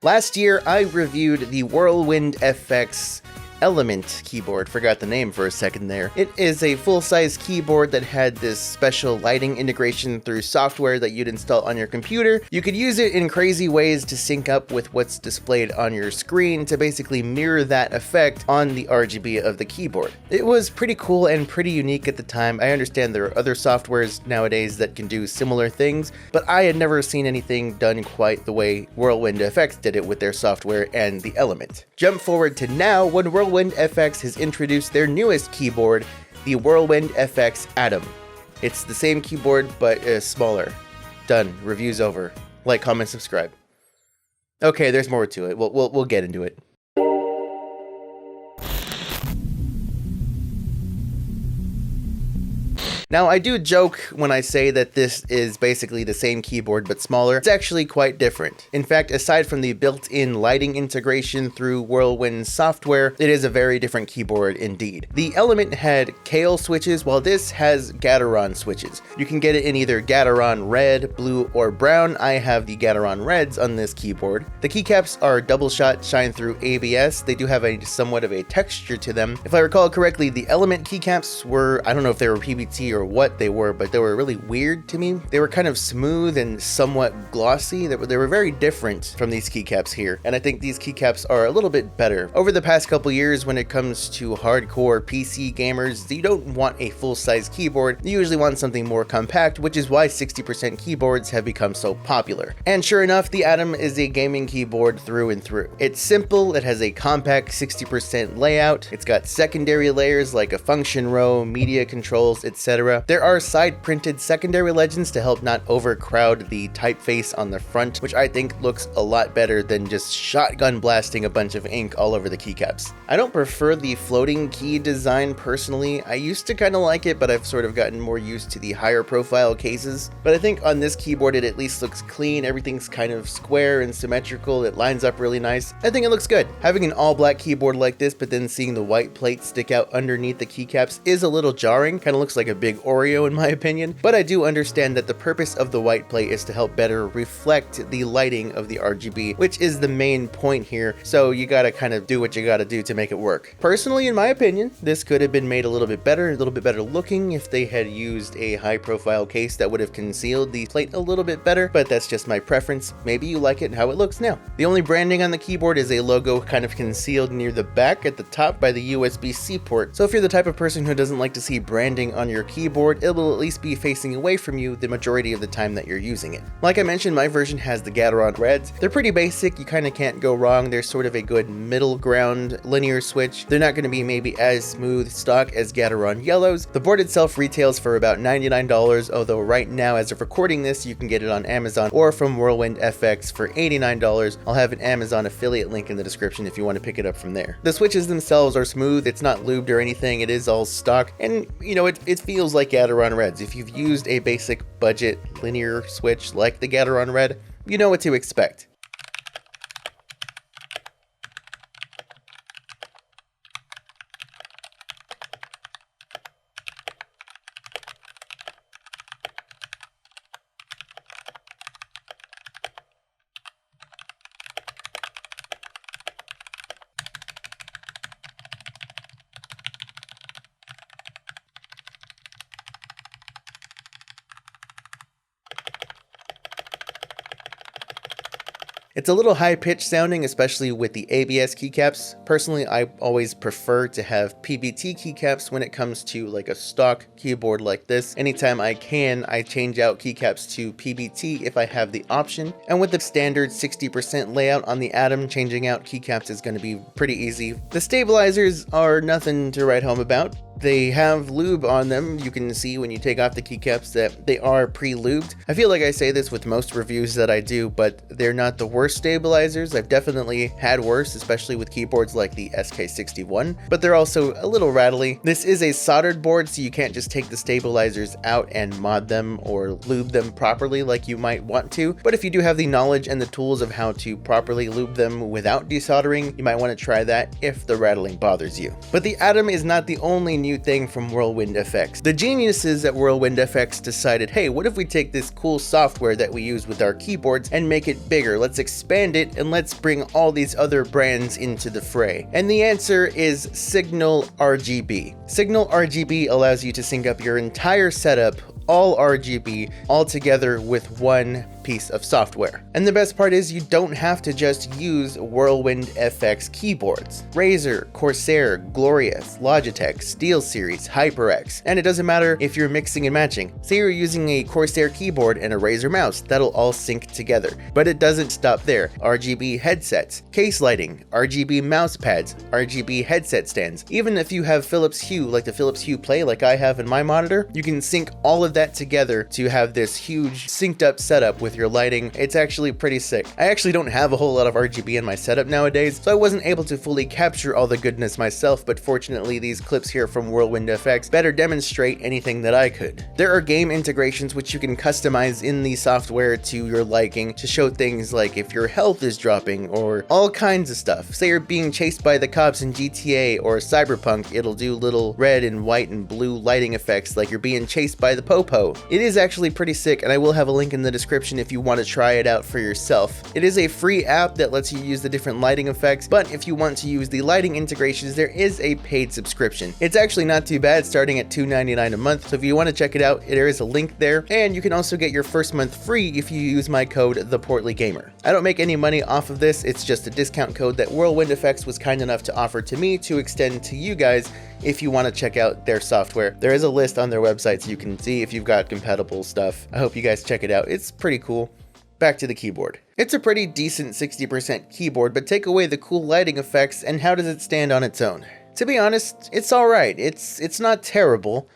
Last year, I reviewed the Whirlwind FX Element keyboard. Forgot the name for a second there. It is a full-size keyboard that had this special lighting integration through software that you'd install on your computer. You could use it in crazy ways to sync up with what's displayed on your screen to basically mirror that effect on the RGB of the keyboard. It was pretty cool and pretty unique at the time. I understand there are other softwares nowadays that can do similar things, but I had never seen anything done quite the way Whirlwind FX did it with their software and the Element. Jump forward to now when Whirlwind FX has introduced their newest keyboard, the Whirlwind FX Atom. It's the same keyboard, but smaller. Done. Review's over. Like, comment, subscribe. Okay, there's more to it. We'll get into it. Now, I do joke when I say that this is basically the same keyboard but smaller. It's actually quite different. In fact, aside from the built-in lighting integration through Whirlwind software, it is a very different keyboard indeed. The Element had Kale switches, while this has Gateron switches. You can get it in either Gateron red, blue, or brown. I have the Gateron reds on this keyboard. The keycaps are double shot shine through ABS. They do have a somewhat of a texture to them. If I recall correctly, the Element keycaps were, I don't know if they were PBT or what they were, but they were really weird to me. They were kind of smooth and somewhat glossy. They were very different from these keycaps here, and I think these keycaps are a little bit better. Over the past couple years, when it comes to hardcore PC gamers, you don't want a full-size keyboard. You usually want something more compact, which is why 60% keyboards have become so popular. And sure enough, the Atom is a gaming keyboard through and through. It's simple, it has a compact 60% layout, it's got secondary layers like a function row, media controls, etc. There are side printed secondary legends to help not overcrowd the typeface on the front, which I think looks a lot better than just shotgun blasting a bunch of ink all over the keycaps. I don't prefer the floating key design personally. I used to kind of like it, but I've sort of gotten more used to the higher profile cases. But I think on this keyboard it at least looks clean. Everything's kind of square and symmetrical. It lines up really nice. I think it looks good. Having an all black keyboard like this, but then seeing the white plate stick out underneath the keycaps is a little jarring. Kind of looks like a big Oreo in my opinion, but I do understand that the purpose of the white plate is to help better reflect the lighting of the RGB, which is the main point here, so you gotta kind of do what you gotta do to make it work. Personally, in my opinion, this could have been made a little bit better looking if they had used a high profile case that would have concealed the plate a little bit better, but that's just my preference. Maybe you like it how it looks now. The only branding on the keyboard is a logo kind of concealed near the back at the top by the USB-C port, so if you're the type of person who doesn't like to see branding on your keyboard, it will at least be facing away from you the majority of the time that you're using it. Like I mentioned, my version has the Gateron reds. They're pretty basic, you kind of can't go wrong. They're sort of a good middle ground linear switch. They're not going to be maybe as smooth stock as Gateron yellows. The board itself retails for about $99, although right now as of recording this you can get it on Amazon or from Whirlwind FX for $89. I'll have an Amazon affiliate link in the description if you want to pick it up from there. The switches themselves are smooth, it's not lubed or anything, it is all stock, and you know, it feels like Gateron reds. If you've used a basic budget linear switch like the Gateron red, you know what to expect. It's a little high-pitched sounding, especially with the ABS keycaps. Personally, I always prefer to have PBT keycaps when it comes to like a stock keyboard like this. Anytime I can, I change out keycaps to PBT if I have the option. And with the standard 60% layout on the Atom, changing out keycaps is going to be pretty easy. The stabilizers are nothing to write home about. They have lube on them. You can see when you take off the keycaps that they are pre-lubed. I feel like I say this with most reviews that I do, but they're not the worst stabilizers. I've definitely had worse, especially with keyboards like the SK61, but they're also a little rattly. This is a soldered board, so you can't just take the stabilizers out and mod them or lube them properly like you might want to. But if you do have the knowledge and the tools of how to properly lube them without desoldering, you might want to try that if the rattling bothers you. But the Atom is not the only new new thing from Whirlwind FX. The geniuses at Whirlwind FX decided, hey, what if we take this cool software that we use with our keyboards and make it bigger? Let's expand it and let's bring all these other brands into the fray. And the answer is SignalRGB. SignalRGB allows you to sync up your entire setup, all RGB, all together with one piece of software. And the best part is you don't have to just use Whirlwind FX keyboards. Razer, Corsair, Glorious, Logitech, SteelSeries, HyperX, and it doesn't matter if you're mixing and matching. Say you're using a Corsair keyboard and a Razer mouse, that'll all sync together. But it doesn't stop there. RGB headsets, case lighting, RGB mouse pads, RGB headset stands. Even if you have Philips Hue, like the Philips Hue Play like I have in my monitor, you can sync all of that together to have this huge synced up setup with your lighting. It's actually pretty sick. I actually don't have a whole lot of RGB in my setup nowadays, so I wasn't able to fully capture all the goodness myself, but fortunately these clips here from Whirlwind FX better demonstrate anything that I could. There are game integrations which you can customize in the software to your liking to show things like if your health is dropping or all kinds of stuff. Say you're being chased by the cops in GTA or Cyberpunk, it'll do little red and white and blue lighting effects like you're being chased by the popo. It is actually pretty sick, and I will have a link in the description if you want to try it out for yourself. It is a free app that lets you use the different lighting effects, but if you want to use the lighting integrations, there is a paid subscription. It's actually not too bad, starting at $2.99 a month, so if you want to check it out, there is a link there, and you can also get your first month free if you use my code THEPORTLYGAMER. I don't make any money off of this, it's just a discount code that Whirlwind FX was kind enough to offer to me to extend to you guys if you want to check out their software. There is a list on their website so you can see if you've got compatible stuff. I hope you guys check it out. It's pretty cool. Back to the keyboard. It's a pretty decent 60% keyboard, but take away the cool lighting effects and how does it stand on its own? To be honest, it's alright. It's not terrible,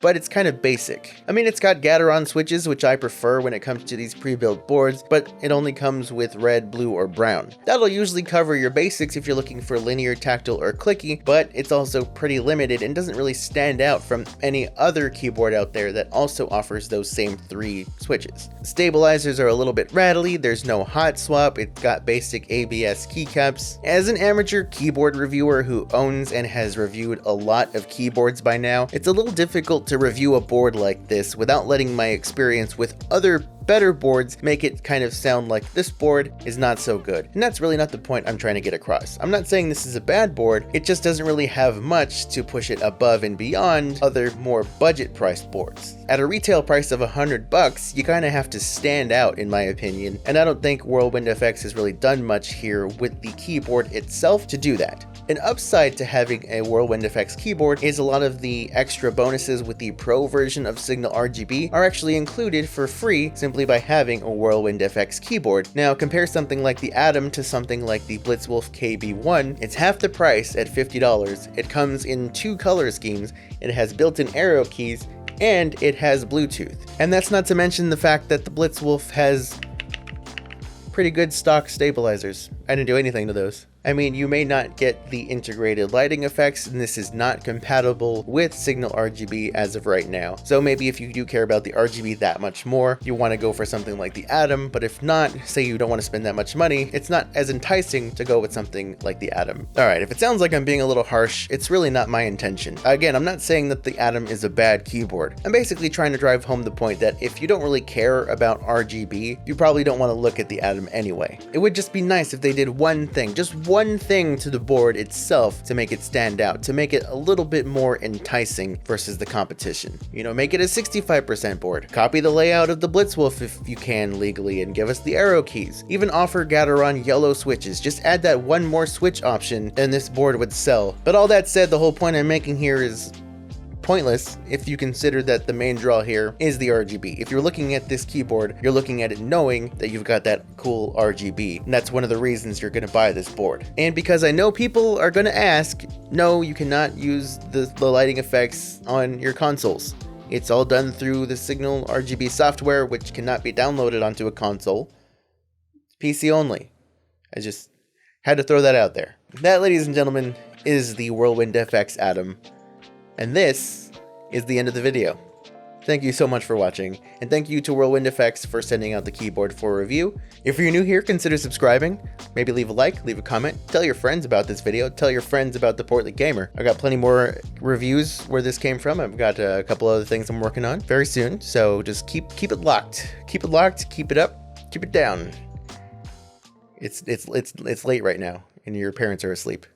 but it's kind of basic. I mean, it's got Gateron switches, which I prefer when it comes to these pre-built boards, but it only comes with red, blue, or brown. That'll usually cover your basics if you're looking for linear, tactile, or clicky, but it's also pretty limited and doesn't really stand out from any other keyboard out there that also offers those same 3 switches. Stabilizers are a little bit rattly, there's no hot swap, it's got basic ABS keycaps. As an amateur keyboard reviewer who owns and has reviewed a lot of keyboards by now, it's a little difficult to review a board like this without letting my experience with other better boards make it kind of sound like this board is not so good. And that's really not the point I'm trying to get across. I'm not saying this is a bad board, it just doesn't really have much to push it above and beyond other more budget priced boards. At a retail price of $100, you kind of have to stand out in my opinion, and I don't think Whirlwind FX has really done much here with the keyboard itself to do that. An upside to having a Whirlwind FX keyboard is a lot of the extra bonuses with the Pro version of SignalRGB are actually included for free simply by having a Whirlwind FX keyboard. Now compare something like the Atom to something like the Blitzwolf KB1, it's half the price at $50, it comes in 2 color schemes, it has built-in arrow keys, and it has Bluetooth. And that's not to mention the fact that the Blitzwolf has pretty good stock stabilizers. I didn't do anything to those. I mean, you may not get the integrated lighting effects, and this is not compatible with SignalRGB as of right now. So maybe if you do care about the RGB that much more, you want to go for something like the Atom, but if not, say you don't want to spend that much money, it's not as enticing to go with something like the Atom. Alright, if it sounds like I'm being a little harsh, it's really not my intention. Again, I'm not saying that the Atom is a bad keyboard. I'm basically trying to drive home the point that if you don't really care about RGB, you probably don't want to look at the Atom anyway. It would just be nice if they did one thing, just one thing to the board itself to make it stand out, to make it a little bit more enticing versus the competition. You know, make it a 65% board. Copy the layout of the Blitzwolf if you can legally and give us the arrow keys. Even offer Gateron yellow switches. Just add that one more switch option and this board would sell. But all that said, the whole point I'm making here is pointless if you consider that the main draw here is the RGB. If you're looking at this keyboard, you're looking at it knowing that you've got that cool RGB, and that's one of the reasons you're going to buy this board. And because I know people are going to ask, no, you cannot use the lighting effects on your consoles. It's all done through the SignalRGB software, which cannot be downloaded onto a console. It's PC only. I just had to throw that out there. That, ladies and gentlemen, is the Whirlwind FX Atom. And this is the end of the video. Thank you so much for watching, and thank you to Whirlwind FX for sending out the keyboard for review. If you're new here, consider subscribing. Maybe leave a like, leave a comment, tell your friends about this video, tell your friends about the Portly Gamer. I got plenty more reviews where this came from. I've got a couple other things I'm working on very soon, so just keep it locked. Keep it locked, keep it up, keep it down. It's late right now, and your parents are asleep.